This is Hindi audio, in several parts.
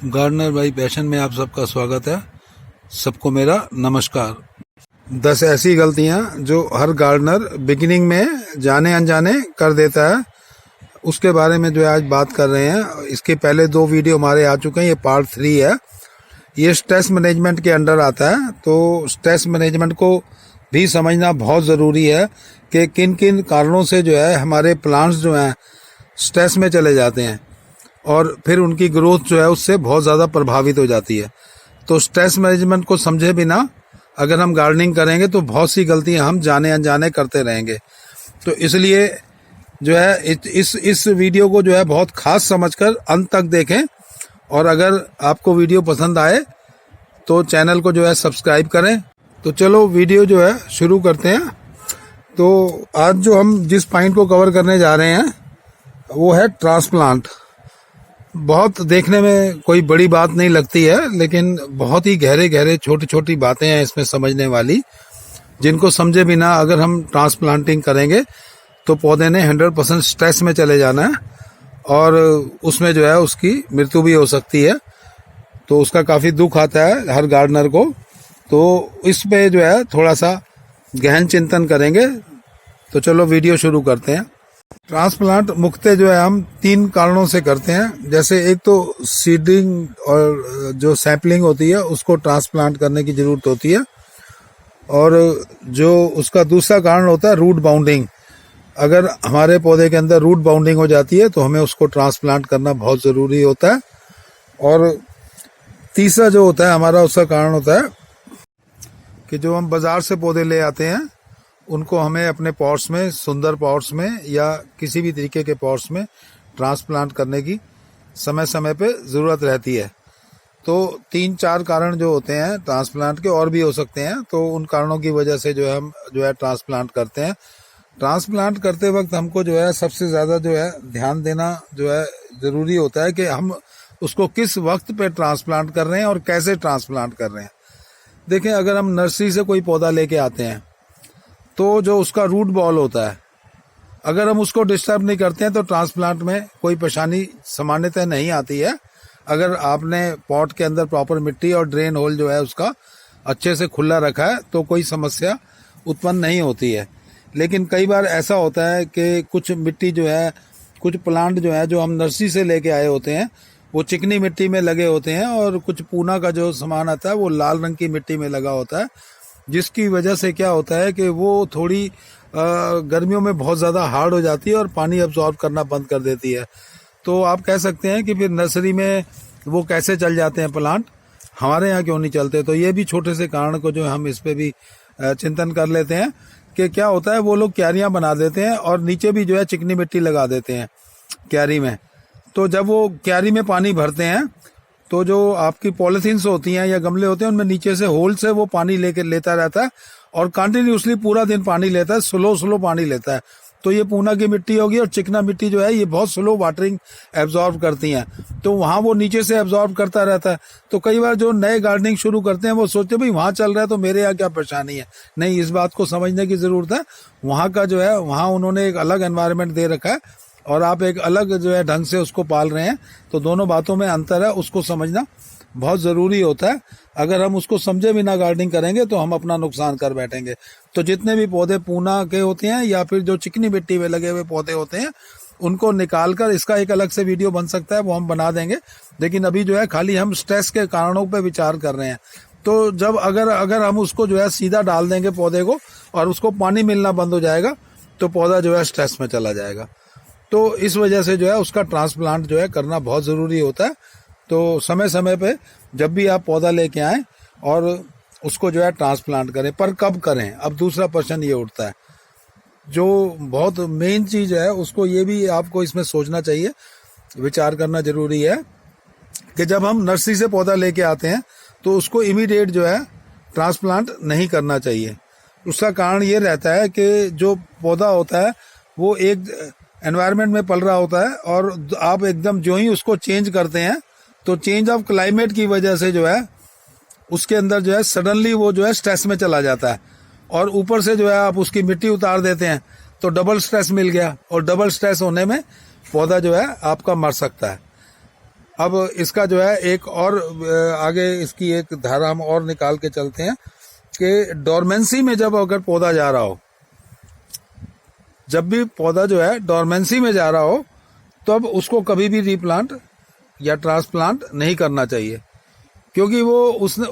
गार्डनर बाई पैशन में आप सबका स्वागत है। सबको मेरा नमस्कार। 10 ऐसी गलतियां जो हर गार्डनर बिगिनिंग में जाने अनजाने कर देता है, उसके बारे में जो है आज बात कर रहे हैं। इसके पहले 2 वीडियो हमारे आ चुके हैं, ये पार्ट 3 है। ये स्ट्रेस मैनेजमेंट के अंडर आता है। तो स्ट्रेस मैनेजमेंट को भी समझना बहुत ज़रूरी है कि किन किन कारणों से जो है हमारे प्लांट्स जो हैं स्ट्रेस में चले जाते हैं और फिर उनकी ग्रोथ जो है उससे बहुत ज़्यादा प्रभावित हो जाती है। तो स्ट्रेस मैनेजमेंट को समझे बिना अगर हम गार्डनिंग करेंगे तो बहुत सी गलतियां हम जाने अनजाने करते रहेंगे। तो इसलिए जो है इस वीडियो को जो है बहुत खास समझकर अंत तक देखें, और अगर आपको वीडियो पसंद आए तो चैनल को जो है सब्सक्राइब करें। तो चलो वीडियो जो है शुरू करते हैं। तो आज जो हम जिस पॉइंट को कवर करने जा रहे हैं वो है ट्रांसप्लांट। बहुत देखने में कोई बड़ी बात नहीं लगती है, लेकिन बहुत ही गहरे छोटी छोटी बातें हैं इसमें समझने वाली, जिनको समझे बिना अगर हम ट्रांसप्लांटिंग करेंगे तो पौधे ने 100% स्ट्रेस में चले जाना है और उसमें जो है उसकी मृत्यु भी हो सकती है। तो उसका काफ़ी दुख आता है हर गार्डनर को। तो इसमें जो है थोड़ा सा गहन चिंतन करेंगे। तो चलो वीडियो शुरू करते हैं। ट्रांसप्लांट मुख्यतः जो है हम 3 कारणों से करते हैं। जैसे एक तो सीडिंग और जो सैपलिंग होती है उसको ट्रांसप्लांट करने की ज़रूरत होती है, और जो उसका दूसरा कारण होता है रूट बाउंडिंग। अगर हमारे पौधे के अंदर रूट बाउंडिंग हो जाती है तो हमें उसको ट्रांसप्लांट करना बहुत ज़रूरी होता है। और तीसरा जो होता है हमारा, उसका कारण होता है कि जो हम बाज़ार से पौधे ले आते हैं उनको हमें अपने पॉट्स में, सुंदर पॉट्स में या किसी भी तरीके के पॉट्स में ट्रांसप्लांट करने की समय समय पे ज़रूरत रहती है। तो 3-4 कारण जो होते हैं ट्रांसप्लांट के, और भी हो सकते हैं। तो उन कारणों की वजह से जो है हम जो है ट्रांसप्लांट करते हैं। ट्रांसप्लांट करते वक्त हमको जो है सबसे ज़्यादा जो है ध्यान देना जो है ज़रूरी होता है कि हम उसको किस वक्त पे ट्रांसप्लांट कर रहे हैं और कैसे ट्रांसप्लांट कर रहे हैं। देखें, अगर हम नर्सरी से कोई पौधा लेके आते हैं तो जो उसका रूट बॉल होता है, अगर हम उसको डिस्टर्ब नहीं करते हैं तो ट्रांसप्लांट में कोई परेशानी सामान्यतः नहीं आती है। अगर आपने पॉट के अंदर प्रॉपर मिट्टी और ड्रेन होल जो है उसका अच्छे से खुला रखा है तो कोई समस्या उत्पन्न नहीं होती है। लेकिन कई बार ऐसा होता है कि कुछ मिट्टी जो है, कुछ प्लांट जो है जो हम नर्सरी से लेके आए होते हैं वो चिकनी मिट्टी में लगे होते हैं, और कुछ पूना का जो सामान आता है वो लाल रंग की मिट्टी में लगा होता है, जिसकी वजह से क्या होता है कि वो थोड़ी गर्मियों में बहुत ज़्यादा हार्ड हो जाती है और पानी अब्जॉर्ब करना बंद कर देती है। तो आप कह सकते हैं कि फिर नर्सरी में वो कैसे चल जाते हैं प्लांट, हमारे यहाँ क्यों नहीं चलते। तो ये भी छोटे से कारण को जो हम इस पे भी चिंतन कर लेते हैं कि क्या होता है, वो लोग क्यारियाँ बना देते हैं और नीचे भी जो है चिकनी मिट्टी लगा देते हैं क्यारी में। तो जब वो क्यारी में पानी भरते हैं तो जो आपकी पॉलीथीन्स होती हैं या गमले होते हैं उनमें नीचे से होल से वो पानी लेता रहता है और कंटिन्यूसली पूरा दिन पानी लेता है, स्लो पानी लेता है। तो ये पूना की मिट्टी होगी और चिकना मिट्टी जो है ये बहुत स्लो वाटरिंग एब्जॉर्ब करती हैं, तो वहाँ वो नीचे से एब्जॉर्ब करता रहता है। तो कई बार जो नए गार्डनिंग शुरू करते हैं वो सोचते हैं भाई वहाँ चल रहा है तो मेरे यहाँ क्या परेशानी है। नहीं, इस बात को समझने की ज़रूरत है। वहाँ का जो है, वहाँ उन्होंने एक अलग एनवायरनमेंट दे रखा है और आप एक अलग जो है ढंग से उसको पाल रहे हैं। तो दोनों बातों में अंतर है, उसको समझना बहुत ज़रूरी होता है। अगर हम उसको समझे बिना गार्डनिंग करेंगे तो हम अपना नुकसान कर बैठेंगे। तो जितने भी पौधे पूना के होते हैं या फिर जो चिकनी मिट्टी में लगे हुए पौधे होते हैं उनको निकाल कर, इसका एक अलग से वीडियो बन सकता है, वो हम बना देंगे। लेकिन अभी जो है खाली हम स्ट्रेस के कारणों पर विचार कर रहे हैं। तो जब अगर हम उसको जो है सीधा डाल देंगे पौधे को और उसको पानी मिलना बंद हो जाएगा तो पौधा जो है स्ट्रेस में चला जाएगा। तो इस वजह से जो है उसका ट्रांसप्लांट जो है करना बहुत ज़रूरी होता है। तो समय समय पे जब भी आप पौधा लेके आएँ और उसको जो है ट्रांसप्लांट करें, पर कब करें, अब दूसरा प्रश्न ये उठता है। जो बहुत मेन चीज़ है उसको ये भी आपको इसमें सोचना चाहिए, विचार करना ज़रूरी है कि जब हम नर्सरी से पौधा लेके आते हैं तो उसको इमीडिएट जो है ट्रांसप्लांट नहीं करना चाहिए। उसका कारण ये रहता है कि जो पौधा होता है वो एक एनवायरनमेंट में पल रहा होता है और आप एकदम जो ही उसको चेंज करते हैं तो चेंज ऑफ क्लाइमेट की वजह से जो है उसके अंदर जो है सडनली वो जो है स्ट्रेस में चला जाता है, और ऊपर से जो है आप उसकी मिट्टी उतार देते हैं तो डबल स्ट्रेस मिल गया, और डबल स्ट्रेस होने में पौधा जो है आपका मर सकता है। अब इसका जो है एक और आगे इसकी एक धारा हम और निकाल के चलते हैं कि डोरमेंसी में जब अगर पौधा जा रहा हो, जब भी पौधा जो है डोरमेंसी में जा रहा हो, तो अब उसको कभी भी रीप्लांट या ट्रांसप्लांट नहीं करना चाहिए, क्योंकि वो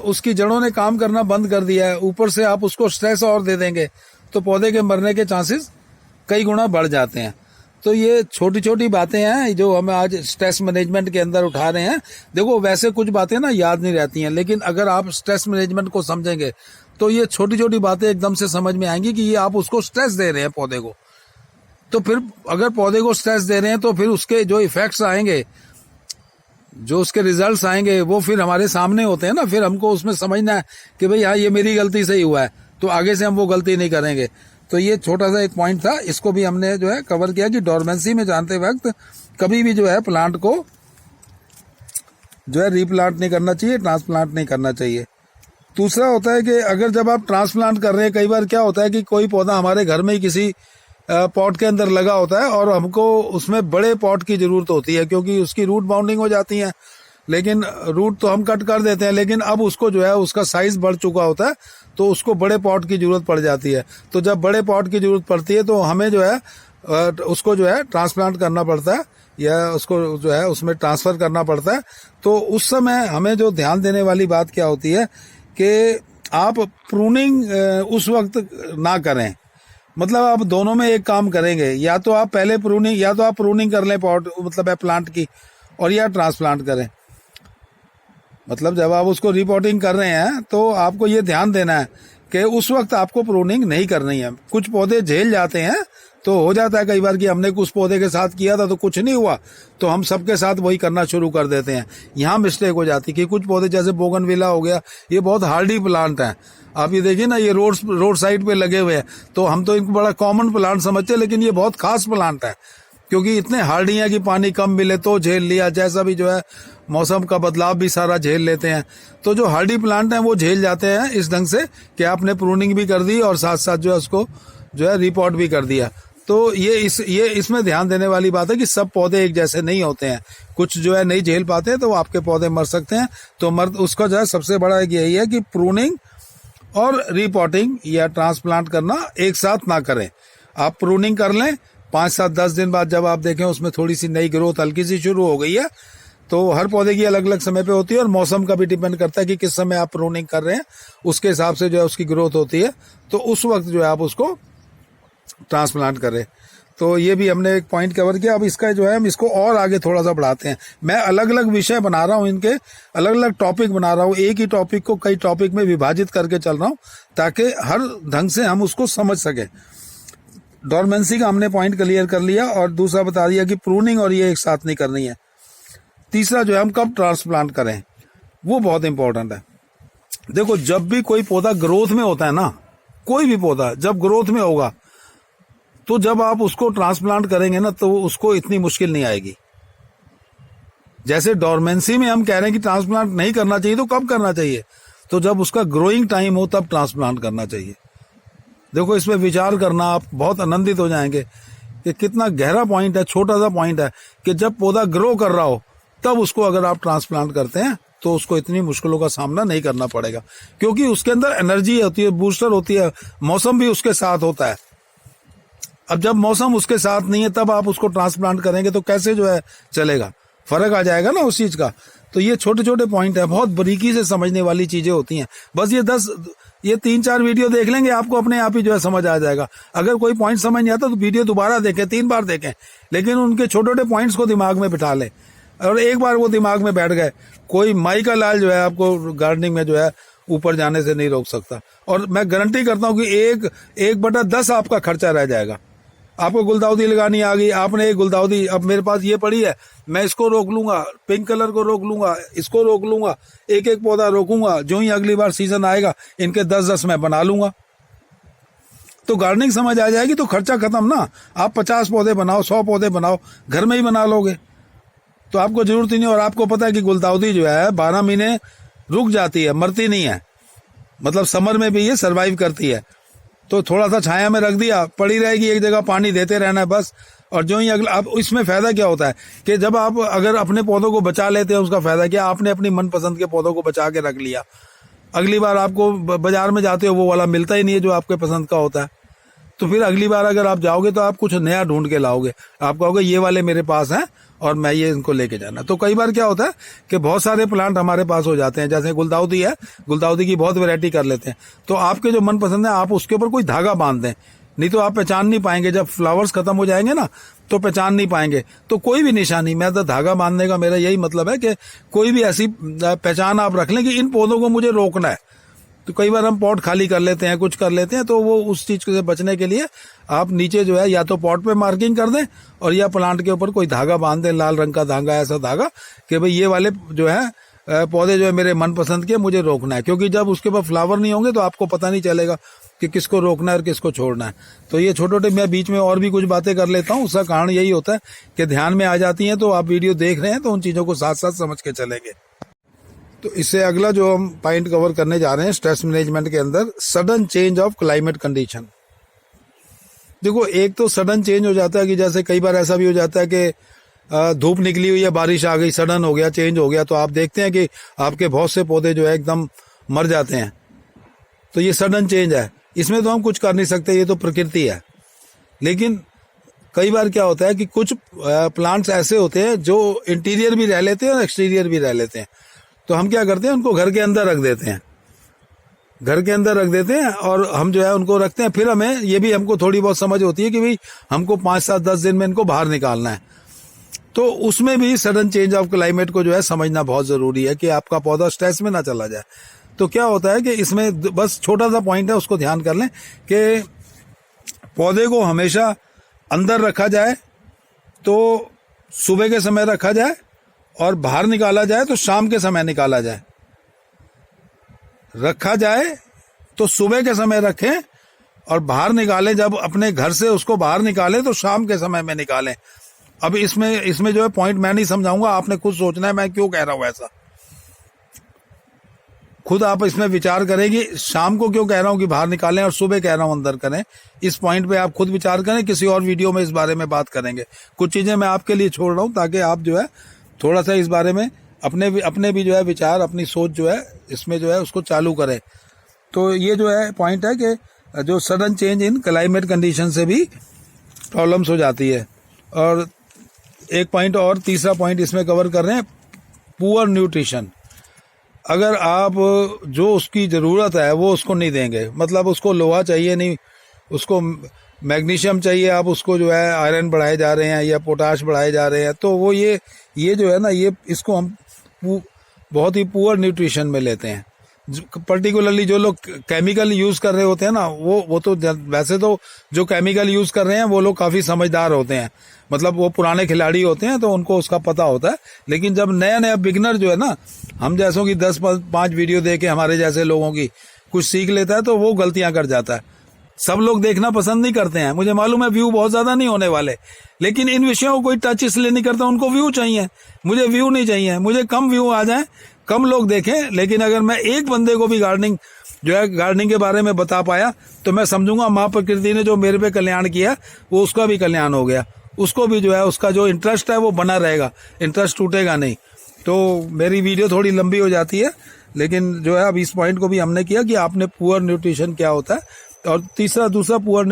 उसकी जड़ों ने काम करना बंद कर दिया है। ऊपर से आप उसको स्ट्रेस और दे देंगे तो पौधे के मरने के चांसेस कई गुना बढ़ जाते हैं। तो ये छोटी छोटी बातें हैं जो हम आज स्ट्रेस मैनेजमेंट के अंदर उठा रहे हैं। देखो वैसे कुछ बातें ना याद नहीं रहती हैं, लेकिन अगर आप स्ट्रेस मैनेजमेंट को समझेंगे तो ये छोटी छोटी बातें एकदम से समझ में आएंगी कि ये आप उसको स्ट्रेस दे रहे हैं पौधे को। तो फिर अगर पौधे को स्ट्रेस दे रहे हैं तो फिर उसके जो इफेक्ट्स आएंगे, जो उसके रिजल्ट्स आएंगे, वो फिर हमारे सामने होते हैं ना। फिर हमको उसमें समझना है कि भाई हाँ ये मेरी गलती से ही हुआ है, तो आगे से हम वो गलती नहीं करेंगे। तो ये छोटा सा एक पॉइंट था, इसको भी हमने जो है कवर किया कि डोरमेंसी में जानते वक्त कभी भी जो है प्लांट को जो है रीप्लांट नहीं करना चाहिए, ट्रांसप्लांट नहीं करना चाहिए। दूसरा होता है कि अगर जब आप ट्रांसप्लांट कर रहे हैं, कई बार क्या होता है कि कोई पौधा हमारे घर में ही किसी पॉट के अंदर लगा होता है और हमको उसमें बड़े पॉट की जरूरत होती है, क्योंकि उसकी रूट बाउंडिंग हो जाती है। लेकिन रूट तो हम कट कर देते हैं, लेकिन अब उसको जो है उसका साइज बढ़ चुका होता है, तो उसको बड़े पॉट की जरूरत पड़ जाती है। तो जब बड़े पॉट की जरूरत पड़ती है तो हमें जो है उसको जो है ट्रांसप्लांट करना पड़ता है या उसको जो है उसमें ट्रांसफर करना पड़ता है। तो उस समय हमें जो ध्यान देने वाली बात क्या होती है कि आप प्रूनिंग उस वक्त ना करें। मतलब आप दोनों में एक काम करेंगे, या तो आप पहले प्रूनिंग, या तो आप प्रूनिंग कर लें पॉट मतलब है प्लांट की, और या ट्रांसप्लांट करें। मतलब जब आप उसको रिपोर्टिंग कर रहे हैं तो आपको ये ध्यान देना है कि उस वक्त आपको प्रूनिंग नहीं करनी है। कुछ पौधे झेल जाते हैं, तो हो जाता है कई बार कि हमने कुछ पौधे के साथ किया था तो कुछ नहीं हुआ, तो हम सबके साथ वही करना शुरू कर देते हैं। यहाँ मिस्टेक हो जाती है कि कुछ पौधे जैसे बोगनविला हो गया, ये बहुत हार्डी प्लांट है। आप ये देखिए ना, ये रोड साइड पे लगे हुए हैं, तो हम तो इनको बड़ा कॉमन प्लांट समझते हैं, लेकिन ये बहुत खास प्लांट है, क्योंकि इतने हार्डी हैं कि पानी कम मिले तो झेल लिया, जैसा भी जो है मौसम का बदलाव भी सारा झेल लेते हैं। तो जो हार्डी प्लांट हैं वो झेल जाते हैं इस ढंग से कि आपने प्रूनिंग भी कर दी और साथ साथ जो है उसको जो है रिपोर्ट भी कर दिया। तो ये इसमें ध्यान देने वाली बात है कि सब पौधे एक जैसे नहीं होते हैं। कुछ जो है नहीं झेल पाते तो आपके पौधे मर सकते हैं। तो उसका जो है सबसे बड़ा यही है कि प्रूनिंग और रिपोर्टिंग या ट्रांसप्लांट करना एक साथ ना करें। आप प्रूनिंग कर लें, 5, 7, 10 दिन बाद जब आप देखें उसमें थोड़ी सी नई ग्रोथ हल्की सी शुरू हो गई है, तो हर पौधे की अलग अलग समय पे होती है और मौसम का भी डिपेंड करता है कि किस समय आप प्रूनिंग कर रहे हैं, उसके हिसाब से जो है उसकी ग्रोथ होती है। तो उस वक्त जो है आप उसको ट्रांसप्लांट करें। तो ये भी हमने एक पॉइंट कवर किया। अब इसका जो है हम इसको और आगे थोड़ा सा बढ़ाते हैं। मैं अलग अलग विषय बना रहा हूँ, इनके अलग अलग टॉपिक बना रहा हूँ। एक ही टॉपिक को कई टॉपिक में विभाजित करके चल रहा हूँ ताकि हर ढंग से हम उसको समझ सकें। डोरमेंसी का हमने पॉइंट क्लियर कर लिया और दूसरा बता दिया कि प्रूनिंग और ये एक साथ नहीं करनी है। तीसरा जो है हम कब ट्रांसप्लांट करें, वो बहुत इंपॉर्टेंट है। देखो जब भी कोई पौधा ग्रोथ में होता है ना, कोई भी पौधा जब ग्रोथ में होगा, तो जब आप उसको ट्रांसप्लांट करेंगे ना तो उसको इतनी मुश्किल नहीं आएगी। जैसे डोरमेंसी में हम कह रहे हैं कि ट्रांसप्लांट नहीं करना चाहिए, तो कब करना चाहिए? तो जब उसका ग्रोइंग टाइम हो तब ट्रांसप्लांट करना चाहिए। देखो इसमें विचार करना, आप बहुत आनंदित हो जाएंगे कि कितना गहरा पॉइंट है, छोटा सा पॉइंट है कि जब पौधा ग्रो कर रहा हो तब उसको अगर आप ट्रांसप्लांट करते हैं तो उसको इतनी मुश्किलों का सामना नहीं करना पड़ेगा, क्योंकि उसके अंदर एनर्जी होती है, बूस्टर होती है, मौसम भी उसके साथ होता है। अब जब मौसम उसके साथ नहीं है तब आप उसको ट्रांसप्लांट करेंगे तो कैसे जो है चलेगा, फर्क आ जाएगा ना उस चीज का। तो ये छोटे छोटे पॉइंट है, बहुत बारीकी से समझने वाली चीजें होती हैं। बस ये 3-4 वीडियो देख लेंगे, आपको अपने आप ही जो है समझ आ जाएगा। अगर कोई पॉइंट समझ नहीं आता तो वीडियो दोबारा देखें, 3 बार देखें, लेकिन उनके छोटे छोटे पॉइंट्स को दिमाग में बिठा लें। और एक बार वो दिमाग में बैठ गए, कोई माई का लाल जो है आपको गार्डनिंग में जो है ऊपर जाने से नहीं रोक सकता। और मैं गारंटी करता हूँ कि 1/10 आपका खर्चा रह जाएगा। आपको गुलदाउदी लगानी आ गई, आपने एक गुलदाउदी, अब मेरे पास ये पड़ी है, मैं इसको रोक लूंगा, पिंक कलर को रोक लूंगा, इसको रोक लूंगा, एक एक पौधा रोकूंगा, जो ही अगली बार सीजन आएगा इनके 10-10 मैं बना लूंगा। तो गार्डनिंग समझ आ जाएगी तो खर्चा खत्म ना। आप 50 पौधे बनाओ, 100 पौधे बनाओ, घर में ही बना लोगे तो आपको जरूरत ही नहीं। और आपको पता है कि गुलदाउदी जो है 12 महीने रुक जाती है, मरती नहीं है, मतलब समर में भी ये सर्वाइव करती है। तो थोड़ा सा छाया में रख दिया, पड़ी रहेगी एक जगह, पानी देते रहना है बस। और जो ही अगला, अब इसमें फायदा क्या होता है कि जब आप अगर अपने पौधों को बचा लेते हैं, उसका फायदा क्या, आपने अपनी मनपसंद के पौधों को बचा के रख लिया, अगली बार आपको बाजार में जाते हो वो वाला मिलता ही नहीं है जो आपके पसंद का होता है। तो फिर अगली बार अगर आप जाओगे तो आप कुछ नया ढूंढ के लाओगे, आप कहोगे ये वाले मेरे पास हैं और मैं ये इनको लेके जाना। तो कई बार क्या होता है कि बहुत सारे प्लांट हमारे पास हो जाते हैं, जैसे गुलदाउदी है, गुलदाउदी की बहुत वैरायटी कर लेते हैं। तो आपके जो मनपसंद है आप उसके ऊपर कोई धागा बांध दें, नहीं तो आप पहचान नहीं पाएंगे। जब फ्लावर्स खत्म हो जाएंगे ना तो पहचान नहीं पाएंगे। तो कोई भी निशानी, मैं तो धागा बांधने का मेरा यही मतलब है कि कोई भी ऐसी पहचान आप रख लें कि इन पौधों को मुझे रोकना है। तो कई बार हम पॉट खाली कर लेते हैं, कुछ कर लेते हैं, तो वो उस चीज से बचने के लिए आप नीचे जो है या तो पॉट पे मार्किंग कर दें और या प्लांट के ऊपर कोई धागा बांध दें, लाल रंग का धागा, ऐसा धागा कि भाई ये वाले जो है पौधे जो है मेरे मनपसंद के, मुझे रोकना है। क्योंकि जब उसके ऊपर फ्लावर नहीं होंगे तो आपको पता नहीं चलेगा कि किसको रोकना है और किसको छोड़ना है। तो ये छोटे छोटे, मैं बीच में और भी कुछ बातें कर लेता हूँ, उसका कारण यही होता है कि ध्यान में आ जाती हैं। तो आप वीडियो देख रहे हैं तो उन चीजों को साथ साथ समझ के चलेंगे। तो इससे अगला जो हम पॉइंट कवर करने जा रहे हैं स्ट्रेस मैनेजमेंट के अंदर, sudden change of climate condition. देखो, एक तो सडन चेंज हो जाता है कि जैसे कई बार ऐसा भी हो जाता है कि धूप निकली हुई है, बारिश आ गई, सडन हो गया, चेंज हो गया, तो आप देखते हैं कि आपके बहुत से पौधे जो है एकदम मर जाते हैं। तो ये सडन चेंज है, इसमें तो हम कुछ कर नहीं सकते, ये तो प्रकृति है। लेकिन कई बार क्या होता है कि कुछ प्लांट्स ऐसे होते हैं जो इंटीरियर भी रह लेते हैं और एक्सटीरियर भी रह लेते हैं। तो हम क्या करते हैं, उनको घर के अंदर रख देते हैं, घर के अंदर रख देते हैं और हम जो है उनको रखते हैं। फिर हमें ये भी हमको थोड़ी बहुत समझ होती है कि भाई हमको 5, 7, 10 दिन में इनको बाहर निकालना है। तो उसमें भी सडन चेंज ऑफ क्लाइमेट को जो है समझना बहुत जरूरी है कि आपका पौधा स्ट्रेस में ना चला जाए। तो क्या होता है कि इसमें बस छोटा सा पॉइंट है, उसको ध्यान कर लें कि पौधे को हमेशा अंदर रखा जाए तो सुबह के समय रखा जाए और बाहर निकाला जाए तो शाम के समय निकाला जाए। रखा जाए तो सुबह के समय रखें और बाहर निकालें, जब अपने घर से उसको बाहर निकालें तो शाम के समय में निकालें। अब इसमें जो है पॉइंट मैं नहीं समझाऊंगा, आपने खुद सोचना है मैं क्यों कह रहा हूं ऐसा। खुद आप इसमें विचार करें कि शाम को क्यों कह रहा हूं कि बाहर निकालें और सुबह कह रहा हूं अंदर करें। इस पॉइंट पे आप खुद विचार करें, किसी और वीडियो में इस बारे में बात करेंगे। कुछ चीजें मैं आपके लिए छोड़ रहा हूं ताकि आप जो है थोड़ा सा इस बारे में अपने भी जो है विचार, अपनी सोच जो है इसमें जो है उसको चालू करें। तो ये जो है पॉइंट है कि जो sudden change in climate condition से भी प्रॉब्लम्स हो जाती है। और एक पॉइंट और, तीसरा पॉइंट इसमें कवर कर रहे हैं, पुअर न्यूट्रिशन। अगर आप जो उसकी ज़रूरत है वो उसको नहीं देंगे, मतलब उसको लोहा चाहिए नहीं, उसको मैग्नीशियम चाहिए, आप उसको जो है आयरन बढ़ाए जा रहे हैं या पोटाश बढ़ाए जा रहे हैं, तो वो ये जो है ना, ये इसको हम बहुत ही पुअर न्यूट्रिशन में लेते हैं। पर्टिकुलरली जो लोग केमिकल यूज कर रहे होते हैं ना, वो तो वैसे तो जो केमिकल यूज कर रहे हैं वो लोग काफी समझदार होते हैं, मतलब वो पुराने खिलाड़ी होते हैं तो उनको उसका पता होता है। लेकिन जब नया बिगिनर जो है ना, हम जैसों की 10-5 वीडियो देके हमारे जैसे लोगों की कुछ सीख लेता है तो वो गलतियां कर जाता है। सब लोग देखना पसंद नहीं करते हैं, मुझे मालूम है व्यू बहुत ज्यादा नहीं होने वाले, लेकिन इन विषयों को कोई टच इसलिए नहीं करता, उनको व्यू चाहिए। मुझे व्यू नहीं चाहिए, मुझे कम व्यू आ जाए, कम लोग देखें। लेकिन अगर मैं एक बंदे को भी गार्डनिंग के बारे में बता पाया तो मैं समझूंगा माँ प्रकृति ने जो मेरे पे कल्याण किया वो उसका भी कल्याण हो गया, उसको भी जो है उसका जो इंटरेस्ट है वो बना रहेगा, इंटरेस्ट टूटेगा नहीं। तो मेरी वीडियो थोड़ी लंबी हो जाती है, लेकिन जो है अब इस पॉइंट को भी हमने किया कि आपने पुअर न्यूट्रिशन क्या होता है। और दूसरा पुअर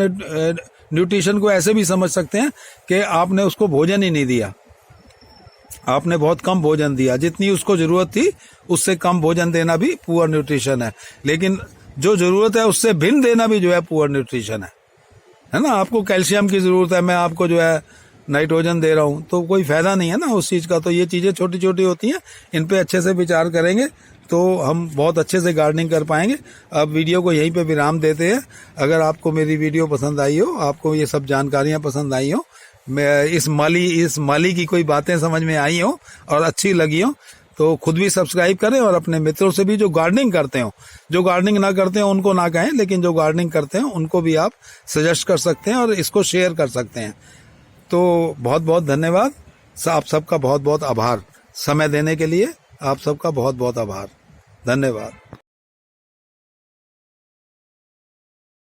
न्यूट्रिशन को ऐसे भी समझ सकते हैं कि आपने उसको भोजन ही नहीं दिया, आपने बहुत कम भोजन दिया, जितनी उसको जरूरत थी उससे कम भोजन देना भी पुअर न्यूट्रिशन है। लेकिन जो जरूरत है उससे भिन्न देना भी जो है पुअर न्यूट्रिशन है ना। आपको कैल्शियम की जरूरत है, मैं आपको जो है नाइट्रोजन दे रहा हूं, तो कोई फायदा नहीं है ना उस चीज का। तो ये चीजें छोटी छोटी होती हैं, इन पे अच्छे से विचार करेंगे तो हम बहुत अच्छे से गार्डनिंग कर पाएंगे। अब वीडियो को यहीं पे विराम देते हैं। अगर आपको मेरी वीडियो पसंद आई हो, आपको ये सब जानकारियां पसंद आई हो, मैं इस माली की कोई बातें समझ में आई हो और अच्छी लगी हो, तो खुद भी सब्सक्राइब करें और अपने मित्रों से भी जो गार्डनिंग करते हो, जो गार्डनिंग ना करते हो उनको ना कहें, लेकिन जो गार्डनिंग करते हैं उनको भी आप सजेस्ट कर सकते हैं और इसको शेयर कर सकते हैं। तो बहुत बहुत धन्यवाद, आप सबका बहुत बहुत आभार, समय देने के लिए आप सबका बहुत बहुत आभार, धन्यवाद।